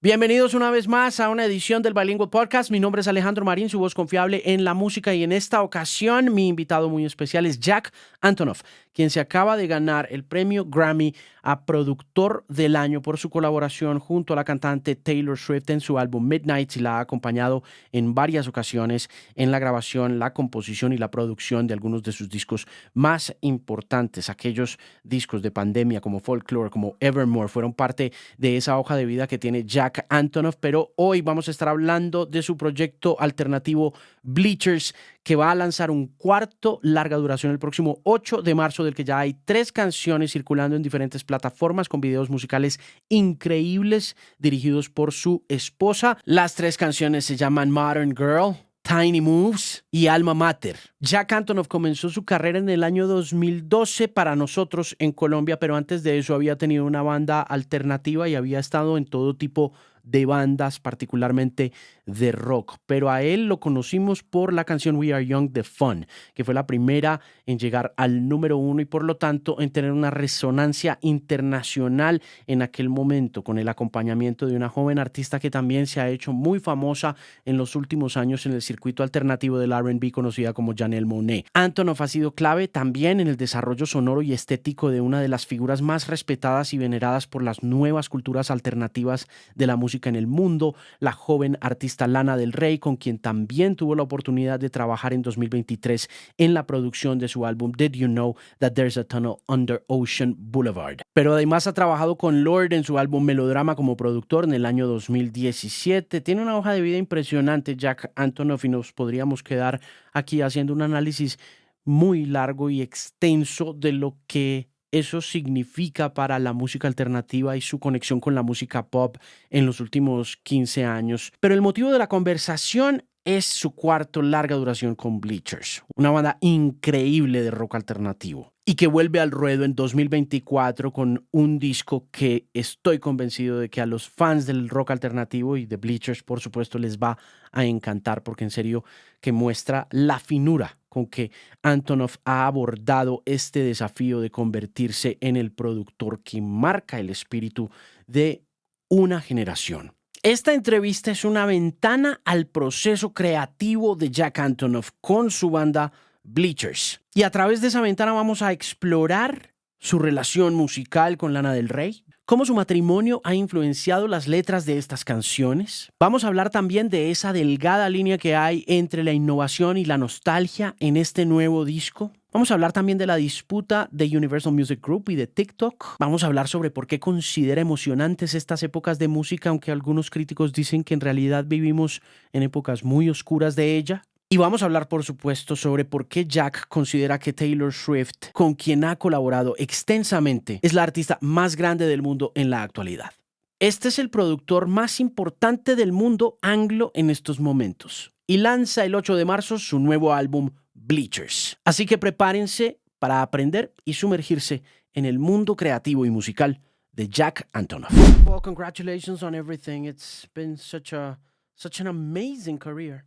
Bienvenidos una vez más a una edición del Bilingual Podcast. Mi nombre es Alejandro Marin, su voz confiable en la música, y en esta ocasión mi invitado muy especial es Jack Antonoff, quien se acaba de ganar el premio Grammy a Productor del Año por su colaboración junto a la cantante Taylor Swift en su álbum Midnight, y la ha acompañado en varias ocasiones en la grabación, la composición y la producción de algunos de sus discos más importantes. Aquellos discos de pandemia como Folklore, como Evermore, fueron parte de esa hoja de vida que tiene Jack Antonoff, pero hoy vamos a estar hablando de su proyecto alternativo Bleachers, que va a lanzar un cuarto larga duración el próximo 8 de marzo, del que ya hay 3 canciones circulando en diferentes plataformas con videos musicales increíbles dirigidos por su esposa. Las 3 canciones se llaman Modern Girl, Tiny Moves y Alma Mater. Jack Antonoff comenzó su carrera en el año 2012 para nosotros en Colombia, pero antes de eso había tenido una banda alternativa y había estado en todo tipo de bandas, particularmente de rock. Pero a él lo conocimos por la canción We Are Young de Fun, que fue la primera en llegar al número 1 y por lo tanto en tener una resonancia internacional en aquel momento, con el acompañamiento de una joven artista que también se ha hecho muy famosa en los últimos años en el circuito alternativo del R&B, conocida como Janelle Monáe. Antonoff ha sido clave también en el desarrollo sonoro y estético de una de las figuras más respetadas y veneradas por las nuevas culturas alternativas de la música en el mundo, la joven artista Lana del Rey, con quien también tuvo la oportunidad de trabajar en 2023 en la producción de su álbum Did You Know That There's a Tunnel Under Ocean Boulevard. Pero además ha trabajado con Lorde en su álbum Melodrama como productor en el año 2017. Tiene una hoja de vida impresionante Jack Antonoff, y nos podríamos quedar aquí haciendo un análisis muy largo y extenso de lo que eso significa para la música alternativa y su conexión con la música pop en los últimos 15 años. Pero el motivo de la conversación es su cuarto larga duración con Bleachers, una banda increíble de rock alternativo y que vuelve al ruedo en 2024 con un disco que estoy convencido de que a los fans del rock alternativo y de Bleachers, por supuesto, les va a encantar, porque en serio que muestra la finura con que Antonoff ha abordado este desafío de convertirse en el productor que marca el espíritu de una generación. Esta entrevista es una ventana al proceso creativo de Jack Antonoff con su banda Bleachers. Y a través de esa ventana vamos a explorar su relación musical con Lana del Rey, cómo su matrimonio ha influenciado las letras de estas canciones. Vamos a hablar también de esa delgada línea que hay entre la innovación y la nostalgia en este nuevo disco. Vamos a hablar también de la disputa de Universal Music Group y de TikTok. Vamos a hablar sobre por qué considera emocionantes estas épocas de música, aunque algunos críticos dicen que en realidad vivimos en épocas muy oscuras de ella. Y vamos a hablar, por supuesto, sobre por qué Jack considera que Taylor Swift, con quien ha colaborado extensamente, es la artista más grande del mundo en la actualidad. Este es el productor más importante del mundo anglo en estos momentos y lanza el 8 de marzo su nuevo álbum Bleachers. Así que prepárense para aprender y sumergirse en el mundo creativo y musical de Jack Antonoff. Well, congratulations on everything. It's been such an amazing career.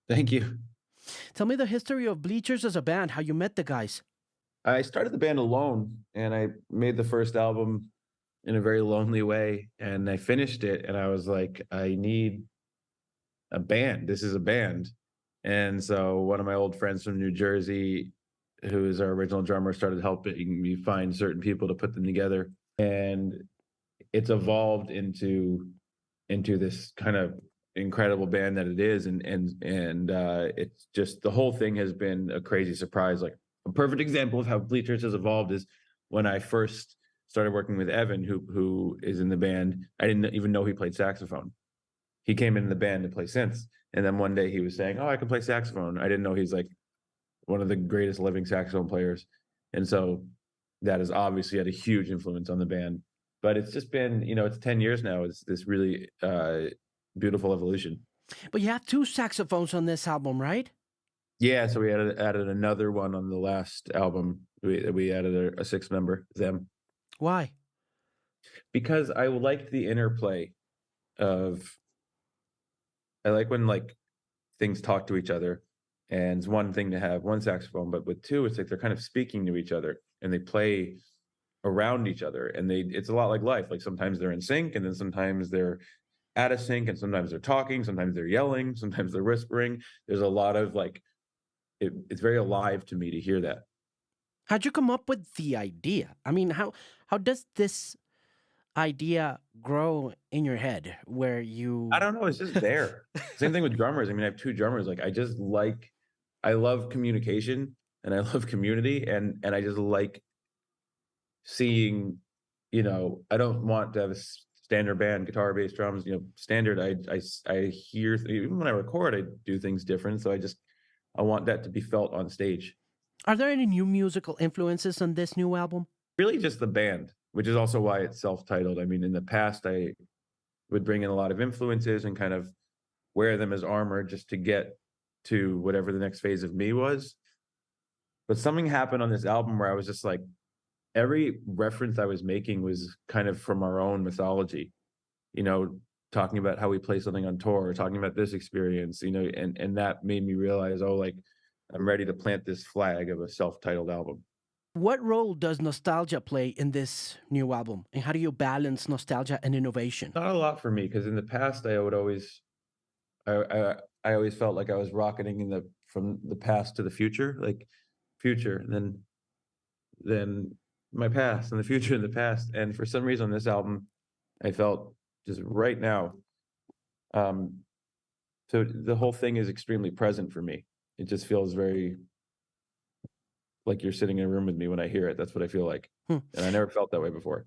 Thank you. Tell me the history of Bleachers as a band, how you met the guys. I started the band alone and I made the first album in a very lonely way and I finished it and I was like, I need a band. This is a band. And so one of my old friends from New Jersey, who is our original drummer, started helping me find certain people to put them together. And it's evolved into this kind of incredible band that it is, and it's just the whole thing has been a crazy surprise. Like a perfect example of how Bleachers has evolved is when I first started working with Evan, who is in the band. I didn't even know he played saxophone. He came in the band to play synths, and then one day he was saying, "Oh, I can play saxophone." I didn't know he's like one of the greatest living saxophone players, and so that has obviously had a huge influence on the band. But it's just been, it's 10 years now. It's this really beautiful evolution. But you have 2 saxophones on this album, right? Yeah, so we added another one on the last album. We added a sixth member, them, Why? because I liked the interplay of I like when like things talk to each other. And it's one thing to have one saxophone, but with two, it's like they're kind of speaking to each other and they play around each other. And it's a lot like life. Like sometimes they're in sync and then sometimes they're out of sync, and sometimes they're talking, sometimes they're yelling, sometimes they're whispering. There's a lot of like it's very alive to me to hear that. How'd you come up with the idea? I mean, how does this idea grow in your head where I you don't know, it's just there. Same thing with drummers. I mean, I have 2 drummers, like, I love communication and I love community, and I just like seeing, I don't want to have a standard band, guitar, bass, drums, standard. I hear even when I record, I do things different, so I want that to be felt on stage. are there any new musical influences on this new album? Really just the band, which is also why it's self-titled. I mean, in the past, I would bring in a lot of influences and kind of wear them as armor just to get to whatever the next phase of me was. But something happened on this album where I was just like, every reference I was making was kind of from our own mythology, you know, talking about how we play something on tour, or talking about this experience, and that made me realize, oh, like I'm ready to plant this flag of a self-titled album. What role does nostalgia play in this new album? And how do you balance nostalgia and innovation? Not a lot for me because in the past I would always I always felt like I was rocketing from the past to the future, like future, and then my past and the future and the past. And for some reason on this album, I felt just right now. Um, so the whole thing is extremely present for me. It just feels very like you're sitting in a room with me when I hear it. That's what I feel like. Hmm. And I never felt that way before.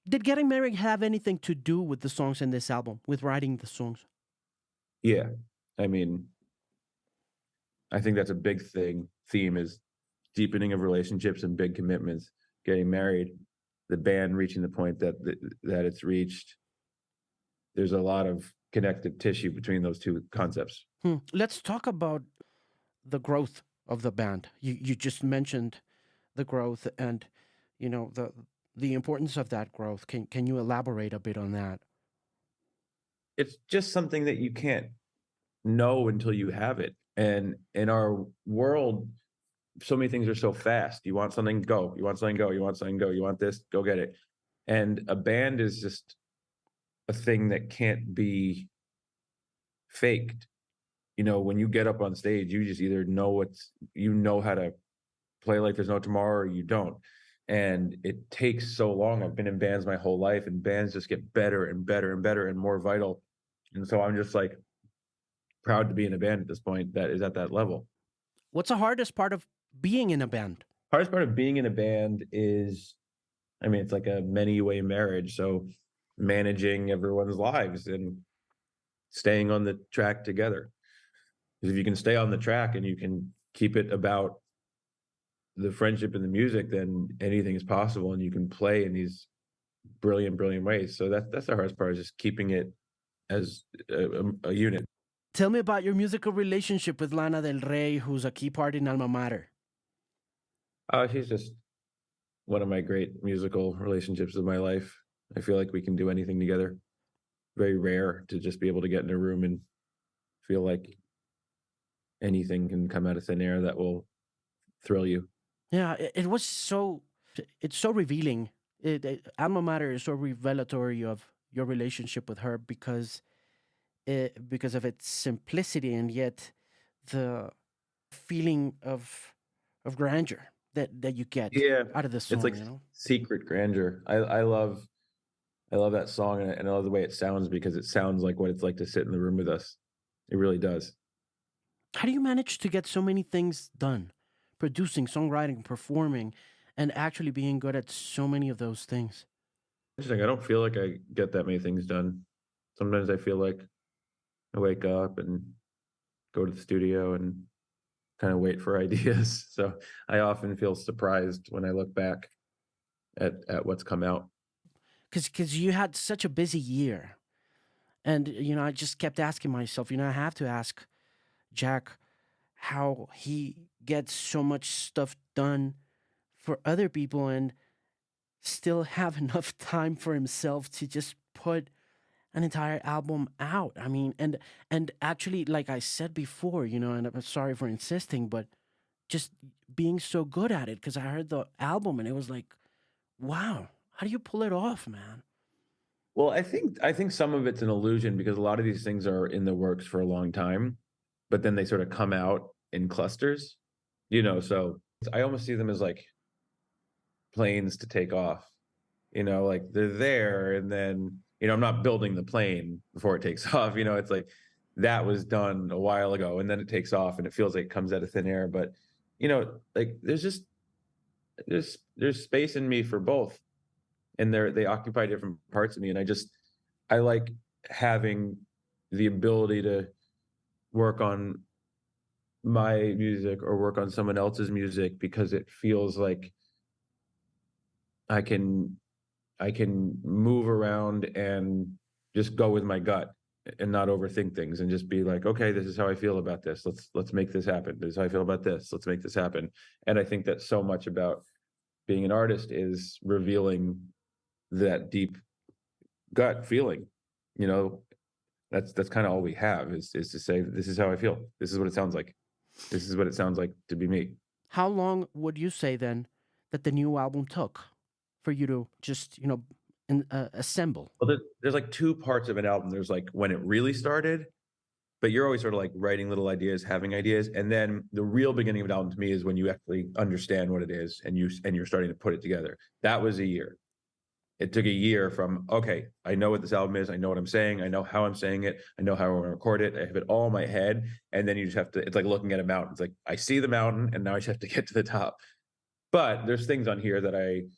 Did getting married have anything to do with the songs in this album, with writing the songs? Yeah. I mean, I think that's a big theme is deepening of relationships and big commitments, getting married, the band reaching the point that it's reached. There's a lot of connective tissue between those two concepts. Let's talk about the growth of the band. You just mentioned the growth and the importance of that growth. Can you elaborate a bit on that? It's just something that you can't know until you have it. And in our world, so many things are so fast. You want something, go. You want something, go. You want something, go. You want this, go get it. And a band is just a thing that can't be faked. When you get up on stage, you just either know how to play like there's no tomorrow or you don't. And it takes so long. I've been in bands my whole life, and bands just get better and better and better and more vital. And so I'm just like proud to be in a band at this point that is at that level. What's the hardest part of being in a band? Hardest part of being in a band is, I mean, it's like a many-way marriage. So managing everyone's lives and staying on the track together. Because if you can stay on the track and you can keep it about the friendship and the music, then anything is possible, and you can play in these brilliant, brilliant ways. So that's the hardest part, is just keeping it as a unit. Tell me about your musical relationship with Lana Del Rey, who's a key part in Alma Mater. She's just one of my great musical relationships of my life. I feel like we can do anything together. Very rare to just be able to get in a room and feel like anything can come out of thin air that will thrill you. Yeah, it's so revealing. Alma Mater is so revelatory of your relationship with her because of its simplicity and yet the feeling of grandeur that you get Yeah, out of the it's like song. secret grandeur. I love that song, and I love the way it sounds because it sounds like what it's like to sit in the room with us. It really does. How do you manage to get so many things done? Producing, songwriting, performing, and actually being good at so many of those things. Interesting. I don't feel like I get that many things done. Sometimes I feel like I wake up and go to the studio and kind of wait for ideas. So I often feel surprised when I look back at what's come out. Because you had such a busy year. And, I just kept asking myself, I have to ask Jack how he gets so much stuff done for other people and still have enough time for himself to just put an entire album out. I mean, and actually, like I said before, and I'm sorry for insisting, but just being so good at it because I heard the album and it was like, wow, how do you pull it off, man? Well, I think some of it's an illusion because a lot of these things are in the works for a long time, but then they sort of come out in clusters, so I almost see them as like planes to take off, like they're there and then, I'm not building the plane before it takes off, it's like that was done a while ago and then it takes off and it feels like it comes out of thin air, but like there's space in me for both and they occupy different parts of me and I like having the ability to work on my music or work on someone else's music because it feels like I can I can move around and just go with my gut and not overthink things and just be like, okay, this is how I feel about this. Let's make this happen. This is how I feel about this. Let's make this happen. And I think that so much about being an artist is revealing that deep gut feeling. You know, that's kind of all we have is to say this is how I feel. This is what it sounds like. This is what it sounds like to be me. How long would you say then that the new album took for you to just, assemble? Well, there's like two parts of an album. There's like when it really started, but you're always sort of like writing little ideas, having ideas, and then the real beginning of an album to me is when you actually understand what it is and you're starting to put it together. That was a year. It took a year from, okay, I know what this album is, I know what I'm saying, I know how I'm saying it, I know how I want to record it, I have it all in my head, and then you just have to, it's like looking at a mountain. It's like I see the mountain and now I just have to get to the top. But there's things on here that I've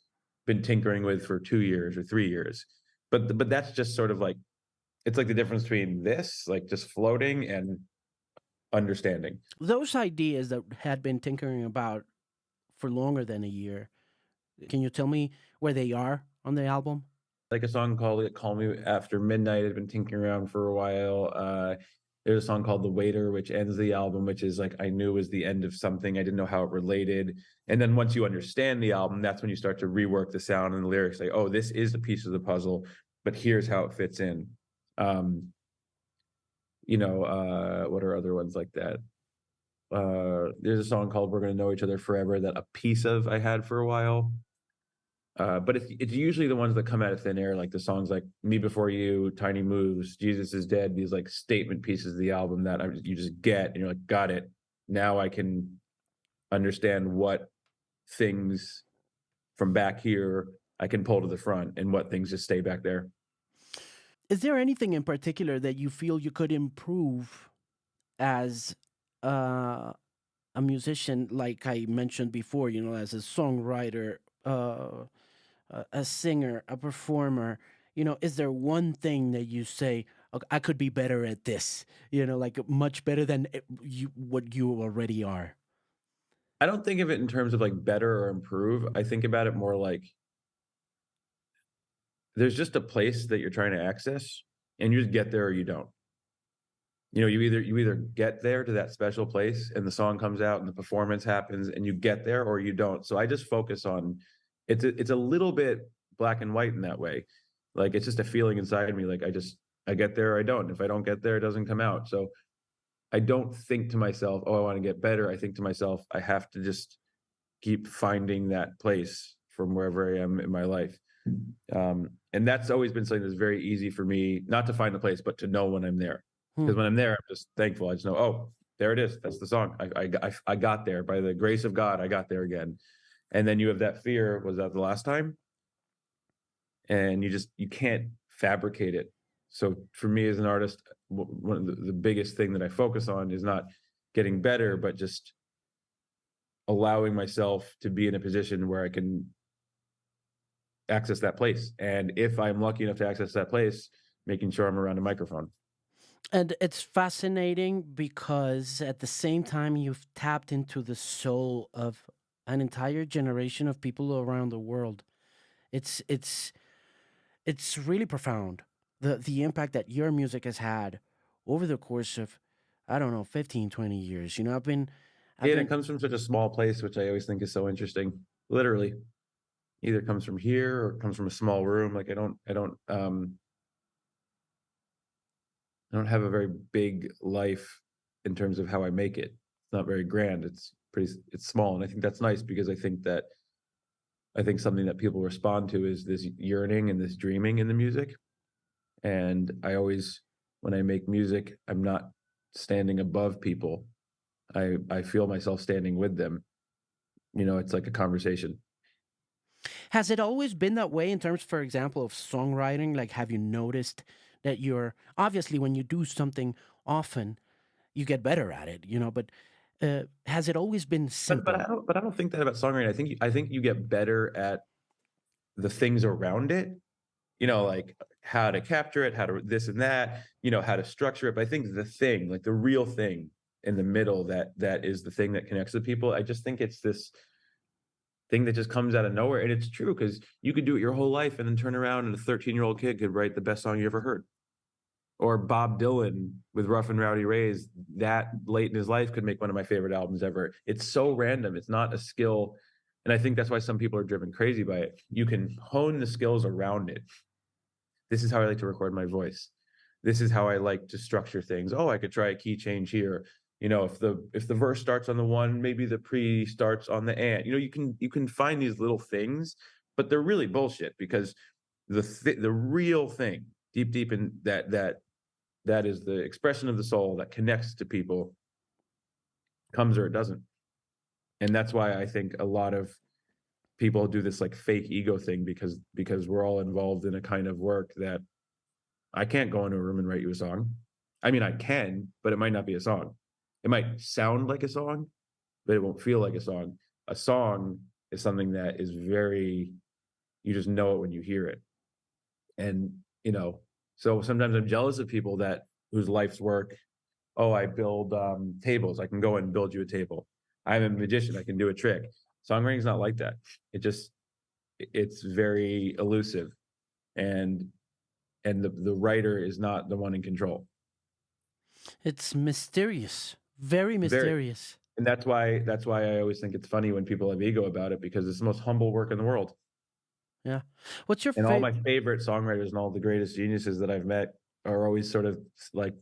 been tinkering with for 2 years or 3 years. But that's just sort of like it's like the difference between this, like just floating and understanding. Those ideas that had been tinkering about for longer than a year, can you tell me where they are on the album? Like a song called "Call Me After Midnight" had been tinkering around for a while. There's a song called "The Waiter," which ends the album, which is like I knew was the end of something. I didn't know how it related. And then once you understand the album, that's when you start to rework the sound and the lyrics. Like, oh, this is the piece of the puzzle, but here's how it fits in. Um, what are other ones like that? There's a song called "We're Gonna Know Each Other Forever" that a piece of I had for a while. But it's usually the ones that come out of thin air, like the songs like "Me Before You," "Tiny Moves," "Jesus Is Dead." These like statement pieces of the album that you just get, and you're like, got it. Now I can understand what things from back here I can pull to the front, and what things just stay back there. Is there anything in particular that you feel you could improve as uh, a musician, like I mentioned before, as a songwriter, a singer, a performer? Is there one thing that you say, "Okay, I could be better at this, like much better than what you already are?" I don't think of it in terms of like better or improve. I think about it more like there's just a place that you're trying to access, and you just get there or you don't. You either get there to that special place and the song comes out and the performance happens and you get there or you don't. So I just focus on it's a little bit black and white in that way. Like it's just a feeling inside me. Like I get there or I don't. If I don't get there, it doesn't come out. So I don't think to myself, oh, I want to get better. I think to myself, I have to just keep finding that place from wherever I am in my life. And that's always been something that's very easy for me, not to find the place, but to know when I'm there. Hmm. Because when I'm there, I'm just thankful. I just know, oh, there it is. That's the song. I got there by the grace of God. I got there again. And then you have that fear. Was that the last time? And you can't fabricate it. So for me as an artist, one of the biggest thing that I focus on is not getting better, but just allowing myself to be in a position where I can access that place. And if I'm lucky enough to access that place, making sure I'm around a microphone. And it's fascinating because at the same time, you've tapped into the soul of an entire generation of people around the world. It's it's it's really profound. The impact that your music has had over the course of, I don't know, 15, 20 years. I've And it been comes from such a small place, which I always think is so interesting. Literally, either comes from here or comes from a small room. Like I don't have a very big life in terms of how I make it. It's not very grand. It's small, and I think that's nice because I think something that people respond to is this yearning and this dreaming in the music. And I always, when I make music, I'm not standing above people. I feel myself standing with them. It's like a conversation. Has it always been that way in terms, for example, of songwriting? Like, have you noticed that you're obviously when you do something often, you get better at it, but has it always been But simple? I don't think that about songwriting. I think you get better at the things around it, like how to capture it, how to this and that, how to structure it. But I think the thing, like the real thing in the middle, that is the thing that connects the people. I just think it's this thing that just comes out of nowhere. And it's true because you could do it your whole life and then turn around and a 13-year-old kid could write the best song you ever heard. Or Bob Dylan with Rough and Rowdy Rays, that late in his life could make one of my favorite albums ever. It's so random. It's not a skill. And I think that's why some people are driven crazy by it. You can hone the skills around it. This is how I like to record my voice. This is how I like to structure things. Oh, I could try a key change here. If the verse starts on the one, maybe the pre starts on the and. You can find these little things, but they're really bullshit because the real thing deep in that is the expression of the soul that connects to people comes or it doesn't. And that's why I think a lot of people do this like fake ego thing because we're all involved in a kind of work that I can't go into a room and write you a song. I mean, I can, but it might not be a song. It might sound like a song, but it won't feel like a song. A song is something that is very, you just know it when you hear it. And, so sometimes I'm jealous of people that whose life's work, oh, I build tables. I can go and build you a table. I'm a magician. I can do a trick. Songwriting's not like that. It's very elusive. And the writer is not the one in control. It's mysterious, very Very. mysterious. And that's why I always think it's funny when people have ego about it because it's the most humble work in the world. Yeah. What's your And all favorite? my favorite songwriters and all the greatest geniuses that I've met are always sort of like,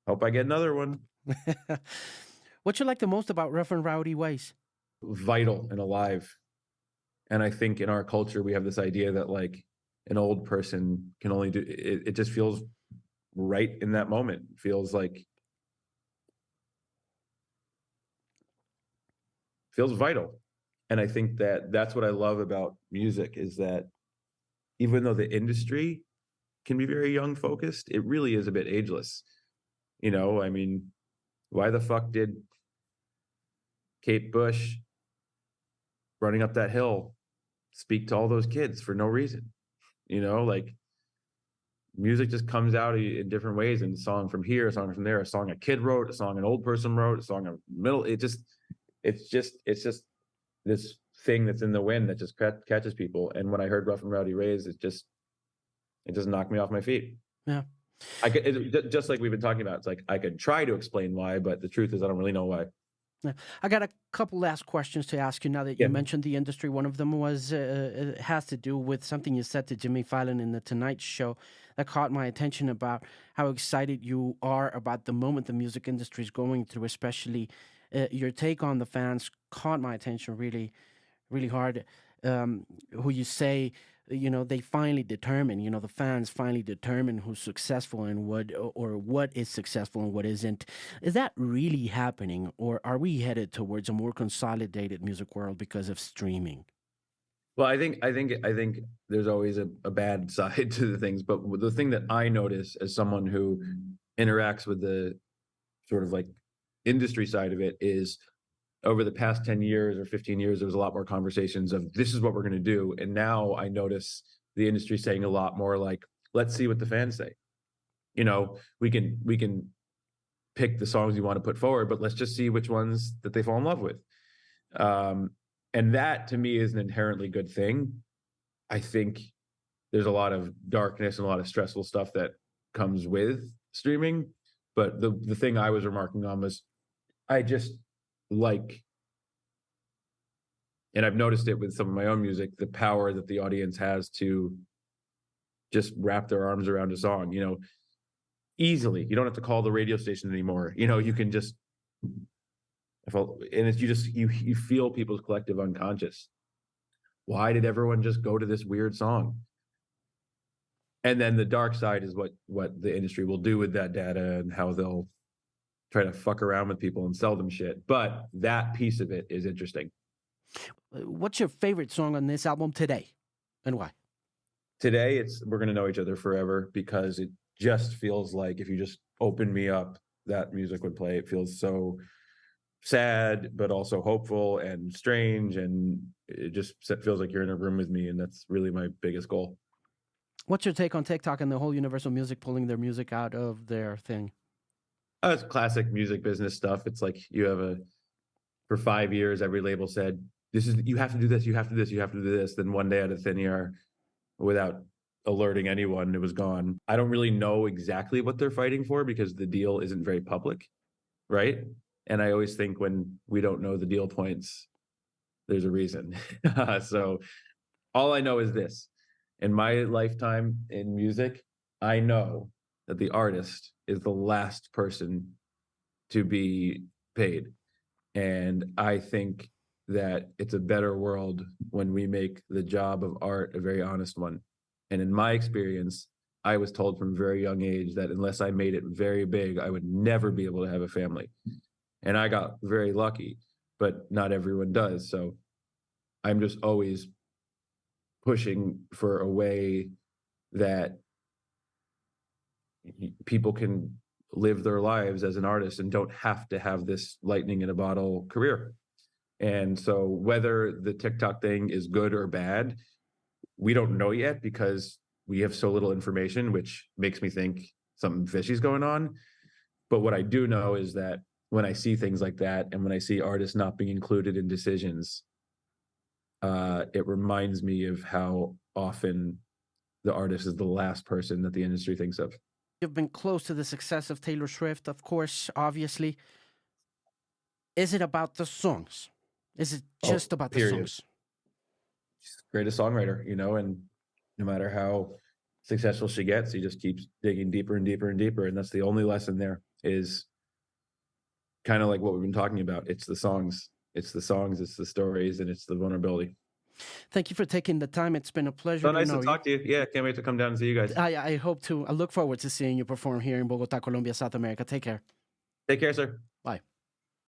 hope I get another one. What you like the most about Rough and Rowdy Ways? Vital and alive. And I think in our culture we have this idea that like an old person can only do it, it just feels right in that moment. Feels vital. And I think that that's what I love about music is that even though the industry can be very young focused, it really is a bit ageless. I mean, why the fuck did Kate Bush running up that hill speak to all those kids for no reason? Like music just comes out in different ways, and a song from here, a song from there, a song a kid wrote, a song an old person wrote, a song a middle. It's just this thing that's in the wind that just catches people. And when I heard Rough and Rowdy Rays, it just knocked me off my feet. Yeah. Just like we've been talking about. It's like I could try to explain why, but the truth is I don't really know why. Yeah. I got a couple last questions to ask you now that you Yeah. mentioned the industry. One of them was has to do with something you said to Jimmy Fallon in the Tonight Show that caught my attention about how excited you are about the moment the music industry is going through, especially your take on the fans caught my attention really, really hard. Who you say, they finally determine, the fans finally determine who's successful and or what is successful and what isn't. Is that really happening, or are we headed towards a more consolidated music world because of streaming? Well, I think there's always a bad side to the things, but the thing that I notice as someone who interacts with the sort of like industry side of it is over the past 10 years or 15 years, there was a lot more conversations of this is what we're going to do. And now I notice the industry saying a lot more like, let's see what the fans say. We can pick the songs you want to put forward, but let's just see which ones that they fall in love with. Um, and that to me is an inherently good thing. I think there's a lot of darkness and a lot of stressful stuff that comes with streaming. But the thing I was remarking on was I just like, and I've noticed it with some of my own music, the power that the audience has to just wrap their arms around a song, easily. You don't have to call the radio station anymore. You can just, and it's you feel people's collective unconscious. Why did everyone just go to this weird song? And then the dark side is what the industry will do with that data and how they'll try to fuck around with people and sell them shit. But that piece of it is interesting. What's your favorite song on this album today, and why? Today, it's we're gonna know each other forever because it just feels like if you just open me up, that music would play. It feels so sad, but also hopeful and strange, and it just feels like you're in a room with me, and that's really my biggest goal. What's your take on TikTok and the whole Universal Music pulling their music out of their thing? It's classic music business stuff. It's like you have a for 5 years, every label said, "This is you have to do this, you have to do this, you have to do this." Then one day out of thin air, without alerting anyone, it was gone. I don't really know exactly what they're fighting for because the deal isn't very public, right? And I always think when we don't know the deal points, there's a reason. So all I know is this. In my lifetime in music, I know that the artist is the last person to be paid. And I think that it's a better world when we make the job of art a very honest one. And in my experience, I was told from a very young age that unless I made it very big, I would never be able to have a family. And I got very lucky, but not everyone does. So I'm just always pushing for a way that people can live their lives as an artist and don't have to have this lightning in a bottle career. And so whether the TikTok thing is good or bad, we don't know yet because we have so little information, which makes me think something fishy's going on. But what I do know is that when I see things like that and when I see artists not being included in decisions, it reminds me of how often the artist is the last person that the industry thinks of. You've been close to the success of Taylor Swift, of course, obviously. Is it about the songs? Is it Oh, just about the period. songs? She's the greatest songwriter, and no matter how successful she gets, he just keeps digging deeper and deeper and deeper. And that's the only lesson there is kind of like what we've been talking about. It's the songs, it's the songs, it's the stories, and it's the vulnerability. Thank you for taking the time. It's been a pleasure So to nice to know you. talk to you. Yeah, can't wait to come down and see you guys. I hope to. I look forward to seeing you perform here in Bogota, Colombia, South America. Take care. Take care, sir.